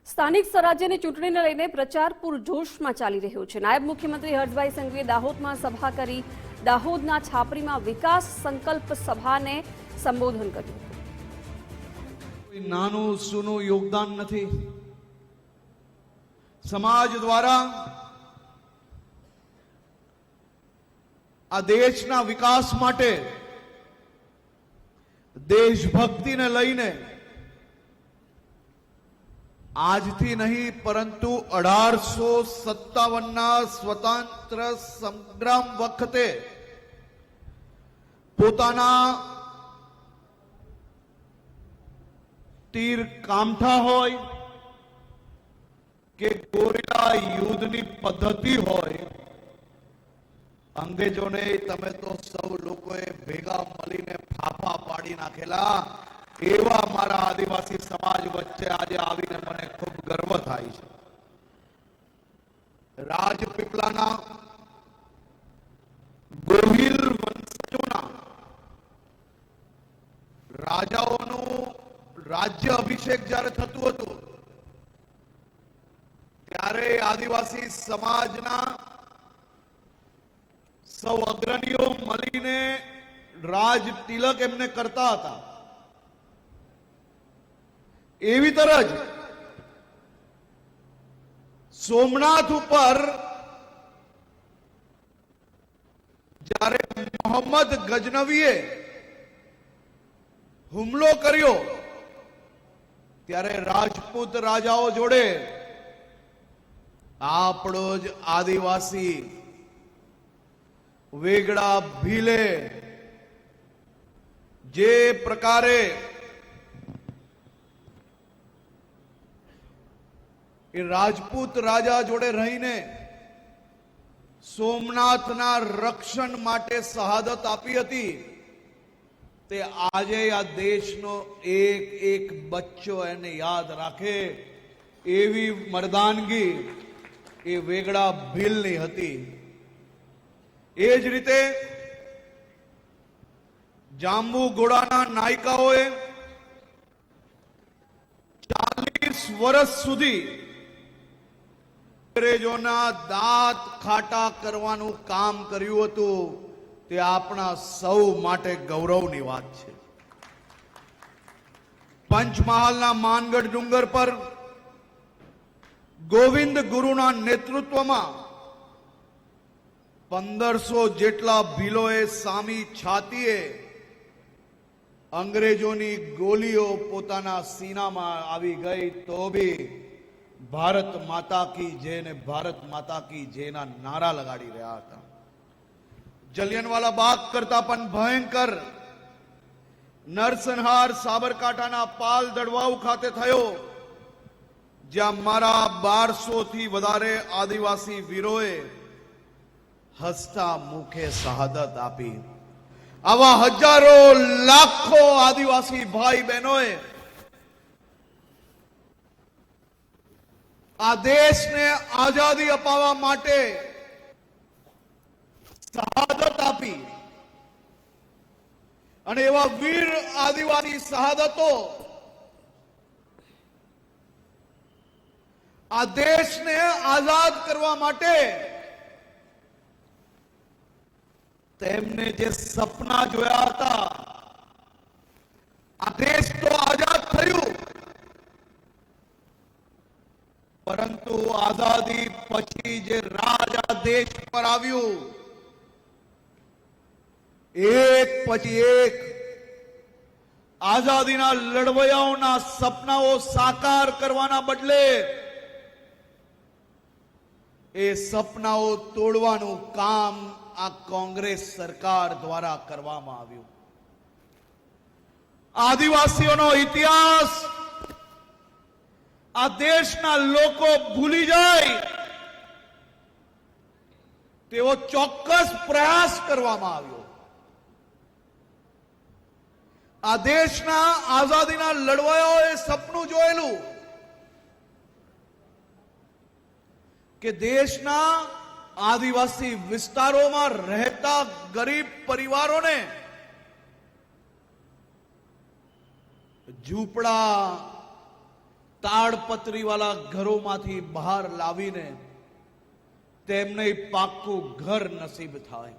સ્થાનિક સ્વરાજ્યની ચૂંટણીને લઈને પ્રચાર પૂરજોશમાં ચાલી રહ્યો છે। નાયબ મુખ્યમંત્રી હર્ષભાઈ સંઘવીએ દાહોદમાં સભા કરી દાહોદના છાપરીમાં વિકાસ સંકલ્પ સભાને સંબોધન કર્યું। કોઈ નાનું સૂનું યોગદાન નથી। સમાજ દ્વારા આ દેશના વિકાસ માટે દેશભક્તિને લઈને આજથી નહીં પરંતુ 1857ના સ્વતંત્ર સંગ્રામ વખતે પોતાના તીર કામઠા હોય કે ગોરીલા યુદ્ધની પદ્ધતિ હોય, અંગ્રેજોને તમે તો સૌ લોકોએ ભેગા મળીને ફાફા પાડી નાખેલા। એવા મારા આદિવાસી સમાજ વચ્ચે આજે આવીને મને ખૂબ ગર્વ થાય છે। રાજપીપળાના ગોહિલ વંશજોના રાજાઓનું રાજ્ય અભિષેક જ્યારે થતું હતું ત્યારે આદિવાસી સમાજના સૌ અગ્રણીઓ મળીને રાજ તિલક એમને કરતા હતા। એવી તરહ જ સોમનાથ ઉપર જ્યારે મોહમ્મદ ગજનવીએ હુમલો કર્યો ત્યારે રાજપૂત રાજાઓ જોડે આપણો જ આદિવાસી વેગડા ભીલે જે પ્રકારે એ રાજપૂત રાજા જોડે રહીને સોમનાથના રક્ષણ માટે શહાદત આપી હતી, તે આજે આ દેશનો એક એક બચ્ચો એને યાદ રાખે એવી મર્દાનગી એ વેગડા ભીલની હતી। એ જ રીતે જાંબુ ઘોડાના નાયકાઓએ 40 વર્ષ સુધી અંગ્રેજોના દાંત ખાટા કરવાનું કામ કર્યું હતું। તે આપણા સૌ માટે ગૌરવની વાત છે। પંચમહાલના માનગઢ ડુંગર પર ગોવિંદ ગુરુના નેતૃત્વમાં 1500 જેટલા ભીલોએ સામી છાતીએ અંગ્રેજોની ગોલીઓ પોતાના સીનામાં આવી ગઈ તો બી ભારત માતા કી જય ને ભારત માતા કી જયના નારા લગાડી રહ્યા હતા। જલિયનવાલા બાગ કરતા પણ ભયંકર નરસંહાર સાબરકાંઠાના પાલ દડવાઉ ખાતે થયો, જ્યાં મારા 1200 થી વધારે આદિવાસી વીરોએ હસતા મુખે શહાદત આપી। આવા હજારો લાખો આદિવાસી ભાઈ બહેનોએ આ દેશને આઝાદી અપાવવા માટે શહાદત આપી અને એવા વીર આદિવાસી શહાદતો આ દેશને આઝાદ કરવા માટે તેમને જે સપના જોયા હતા, આ દેશ તો આઝાદ થયું, પરંતુ આઝાદી પછી જે રાજ આ દેશ પર આવ્યું, એક પછી એક આઝાદીના લડવૈયાઓના સપનાઓ સાકાર કરવાના બદલે એ સપનાઓ તોડવાનું કામ આ કોંગ્રેસ સરકાર દ્વારા કરવામાં આવ્યું। આદિવાસીઓનો ઇતિહાસ આ દેશના લોકો ભૂલી જાય તેવો ચોક્કસ પ્રયાસ કરવામાં આવ્યો। આ દેશના આઝાદીના લડવાયાઓએ સપનું જોયેલું કે દેશના આદિવાસી વિસ્તારોમાં રહેતા ગરીબ પરિવારોને ઝૂંપડા તાડપત્રીવાળા ઘરોમાંથી બહાર લાવીને તેમને પાક્કું ઘર નસીબ થાય.